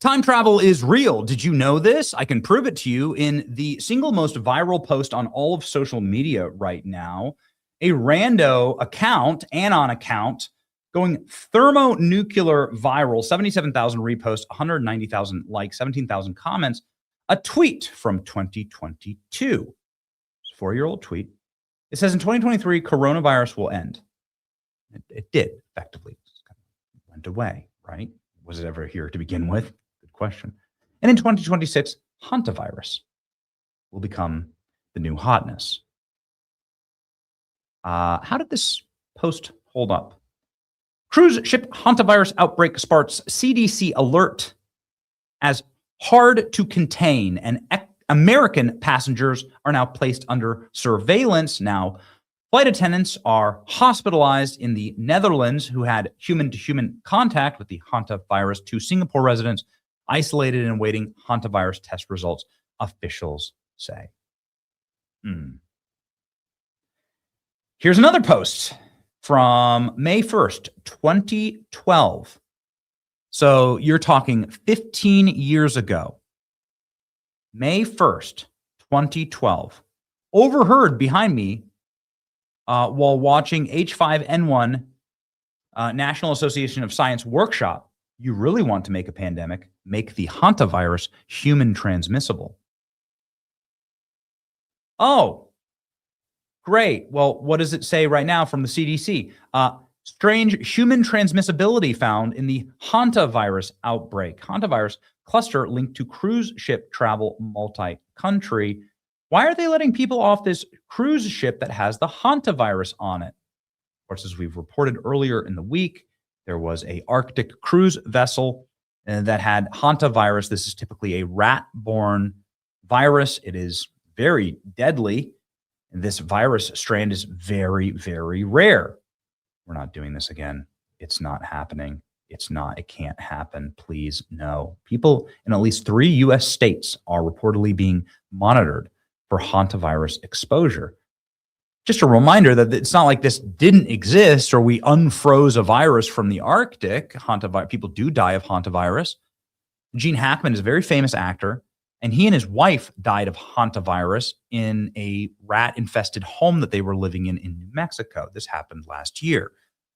Time travel is real. Did you know this? I can prove it to you in the single most viral post on all of social media right now. A rando account, Anon account, going thermonuclear viral, 77,000 reposts, 190,000 likes, 17,000 comments. A tweet from 2022. 4-year-old tweet. It says in 2023, coronavirus will end. It did, effectively. It went away, right? Was it ever here to begin with? Good question. And in 2026, Hantavirus will become the new hotness. How did this post hold up? Cruise ship Hantavirus outbreak sparks CDC alert as hard to contain, and American passengers are now placed under surveillance. Now, flight attendants are hospitalized in the Netherlands who had human-to-human contact with the Hantavirus. 2 Singapore residents isolated and awaiting Hantavirus test results, officials say. Here's another post from May 1st, 2012. So you're talking 15 years ago. May 1st, 2012. Overheard behind me while watching H5N1 National Association of Science workshop. You really want to make a pandemic, make the Hantavirus human transmissible. Oh, great. Well, what does it say right now from the CDC? Strange human transmissibility found in the Hantavirus outbreak. Hantavirus cluster linked to cruise ship travel multi-country. Why are they letting people off this cruise ship that has the Hantavirus on it? Of course, as we've reported earlier in the week, there was a Arctic cruise vessel that had Hantavirus. This is typically a rat-borne virus. It is very deadly. And this virus strand is very, very rare. We're not doing this again. It's not happening. It can't happen. Please, no. People in at least 3 U.S. states are reportedly being monitored for Hantavirus exposure. Just a reminder that it's not like this didn't exist or we unfroze a virus from the Arctic. People do die of Hantavirus. Gene Hackman is a very famous actor, and he and his wife died of Hantavirus in a rat-infested home that they were living in New Mexico. This happened last year.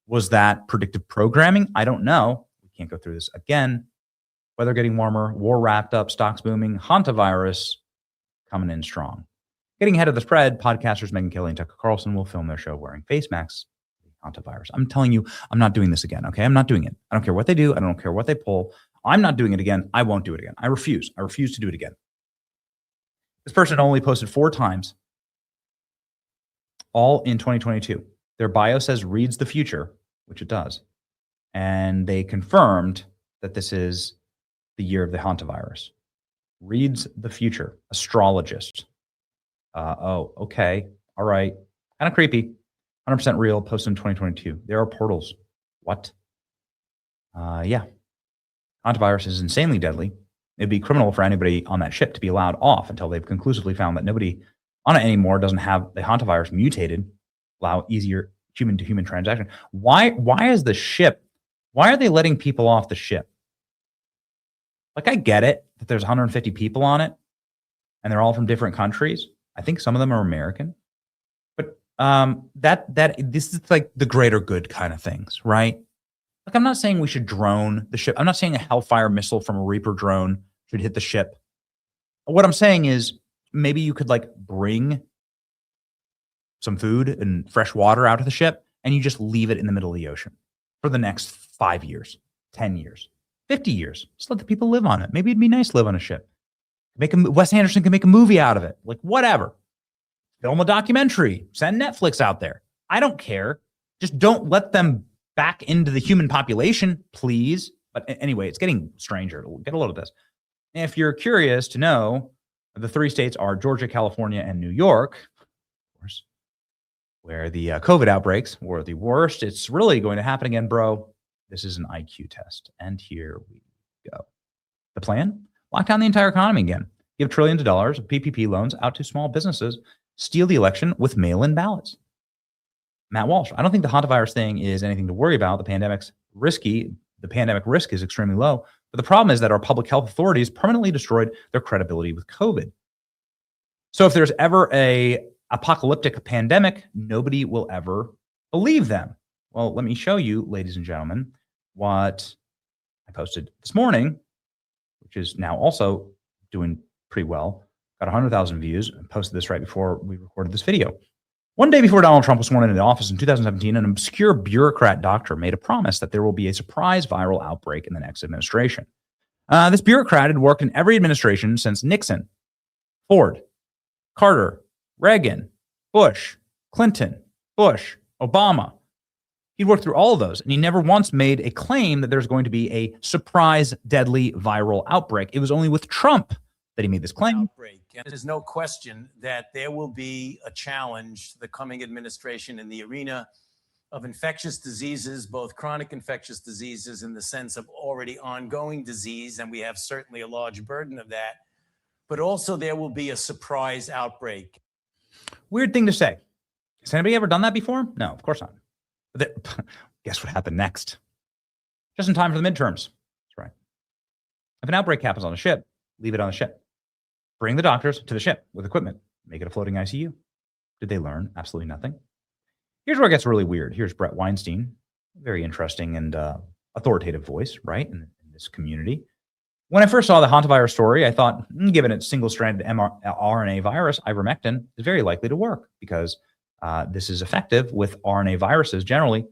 Was that predictive programming? I don't know. We can't go through this again. Weather getting warmer, war wrapped up, stocks booming, Hantavirus coming in strong. Getting ahead of the spread, podcasters Megyn Kelly and Tucker Carlson will film their show wearing face masks. Hantavirus. I'm telling you, I'm not doing this again, okay? I'm not doing it. I don't care what they do. I don't care what they pull. I'm not doing it again. I won't do it again. I refuse. I refuse to do it again. This person only posted 4 times, all in 2022. Their bio says reads the future, which it does. And they confirmed that this is the year of the Hantavirus. Reads the future, astrologist. Oh, okay. All right. Kind of creepy. 100% real, posted in 2022. There are portals. What? Yeah. Hantavirus is insanely deadly. It'd be criminal for anybody on that ship to be allowed off until they've conclusively found that nobody on it anymore doesn't have the Hantavirus mutated, allow easier human-to-human transaction. Why is the ship, why are they letting people off the ship? Like, I get it that there's 150 people on it and they're all from different countries. I think some of them are American. But this is like the greater good kind of things, right? Like, I'm not saying we should drone the ship. I'm not saying a Hellfire missile from a Reaper drone should hit the ship. What I'm saying is maybe you could like bring some food and fresh water out of the ship and you just leave it in the middle of the ocean for the next 5 years, 10 years, 50 years. Just let the people live on it. Maybe it'd be nice to live on a ship. Wes Anderson can make a movie out of it. Like, whatever. Film a documentary. Send Netflix out there. I don't care. Just don't let them back into the human population, please. But anyway, it's getting stranger. Get a load of this. If you're curious to know, the 3 states are Georgia, California, and New York, of course, where the COVID outbreaks were the worst. It's really going to happen again, bro. This is an IQ test. And here we go. The plan? Lock down the entire economy again. Give trillions of dollars of PPP loans out to small businesses. Steal the election with mail-in ballots. Matt Walsh. I don't think the Hantavirus thing is anything to worry about. The pandemic's risky. The pandemic risk is extremely low. But the problem is that our public health authorities permanently destroyed their credibility with COVID. So if there's ever a apocalyptic pandemic, nobody will ever believe them. Well, let me show you, ladies and gentlemen, what I posted this morning, which is now also doing pretty well. Got 100,000 views. I posted this right before we recorded this video. One day before Donald Trump was sworn into office in 2017, an obscure bureaucrat doctor made a promise that there will be a surprise viral outbreak in the next administration. This bureaucrat had worked in every administration since Nixon, Ford, Carter, Reagan, Bush, Clinton, Bush, Obama. He worked through all of those, and he never once made a claim that there's going to be a surprise, deadly viral outbreak. It was only with Trump that he made this claim. Outbreak. And there's no question that there will be a challenge to the coming administration in the arena of infectious diseases, both chronic infectious diseases in the sense of already ongoing disease, and we have certainly a large burden of that, but also there will be a surprise outbreak. Weird thing to say. Has anybody ever done that before? No, of course not. But guess what happened next? Just in time for the midterms. That's right. If an outbreak happens on a ship, leave it on the ship. Bring the doctors to the ship with equipment. Make it a floating ICU. Did they learn? Absolutely nothing. Here's where it gets really weird. Here's Brett Weinstein, very interesting and authoritative voice, right, in this community. When I first saw the Hantavirus story, I thought, given its single-stranded RNA virus, ivermectin is very likely to work because this is effective with RNA viruses generally.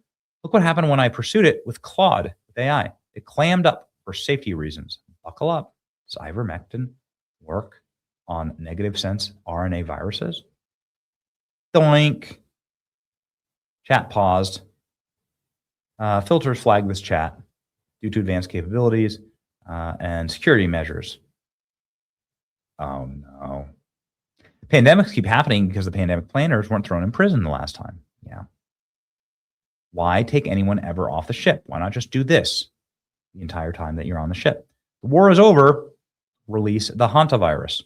Look what happened when I pursued it with Claude, with AI. It clammed up for safety reasons. Buckle up. Does ivermectin work on negative sense RNA viruses? Doink. Chat paused. Filters flagged this chat due to advanced capabilities and security measures. Oh no. Pandemics keep happening because the pandemic planners weren't thrown in prison the last time. Yeah. Why take anyone ever off the ship? Why not just do this the entire time that you're on the ship? The war is over. Release the Hantavirus.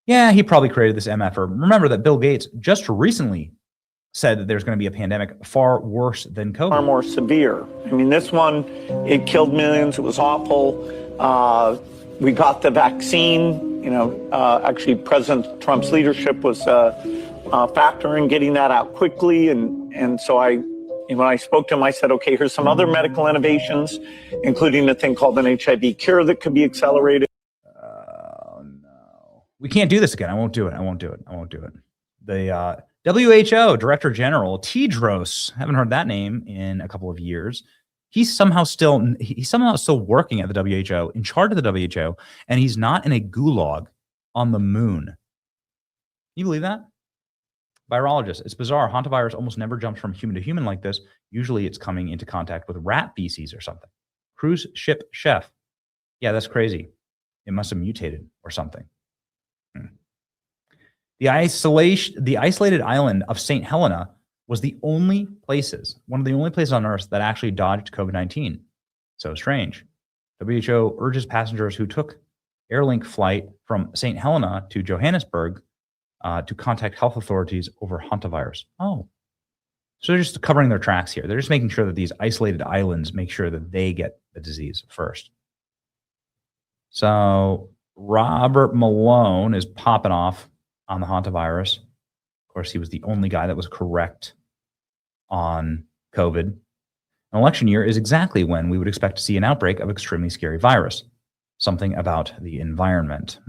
Yeah, he probably created this MF. Remember that Bill Gates just recently said that there's going to be a pandemic far worse than COVID. Far more severe. I mean, this one, it killed millions. It was awful. We got the vaccine. You know, actually, President Trump's leadership was a factor in getting that out quickly. And so when I spoke to him, I said, okay, here's some other medical innovations, including a thing called an HIV cure that could be accelerated. Oh, no. We can't do this again. I won't do it. I won't do it. I won't do it. The WHO Director General Tedros, haven't heard that name in a couple of years. He's somehow still working at the WHO, in charge of the WHO, and he's not in a gulag on the moon. Can you believe that? Virologist. It's bizarre. Hantavirus almost never jumps from human to human like this. Usually it's coming into contact with rat feces or something. Cruise ship chef. Yeah, that's crazy. It must have mutated or something. The isolated island of St. Helena was one of the only places on Earth that actually dodged COVID-19. So strange. WHO urges passengers who took Airlink flight from St. Helena to Johannesburg to contact health authorities over Hantavirus. Oh, so they're just covering their tracks here. They're just making sure that these isolated islands make sure that they get the disease first. So Robert Malone is popping off on the Hantavirus. Of course, he was the only guy that was correct on COVID. An election year is exactly when we would expect to see an outbreak of extremely scary virus. Something about the environment.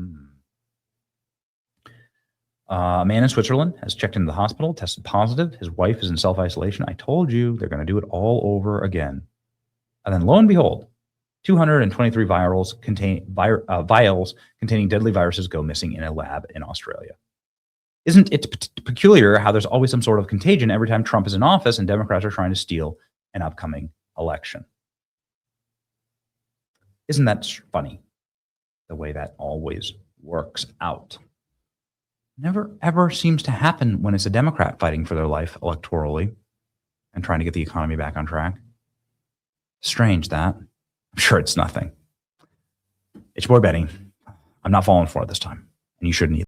A man in Switzerland has checked into the hospital, tested positive. His wife is in self-isolation. I told you they're going to do it all over again. And then lo and behold, 223 vials containing deadly viruses go missing in a lab in Australia. Isn't it peculiar how there's always some sort of contagion every time Trump is in office and Democrats are trying to steal an upcoming election? Isn't that funny, the way that always works out? Never, ever seems to happen when it's a Democrat fighting for their life electorally and trying to get the economy back on track. Strange that. I'm sure it's nothing. It's your boy Benny. I'm not falling for it this time, and you shouldn't either.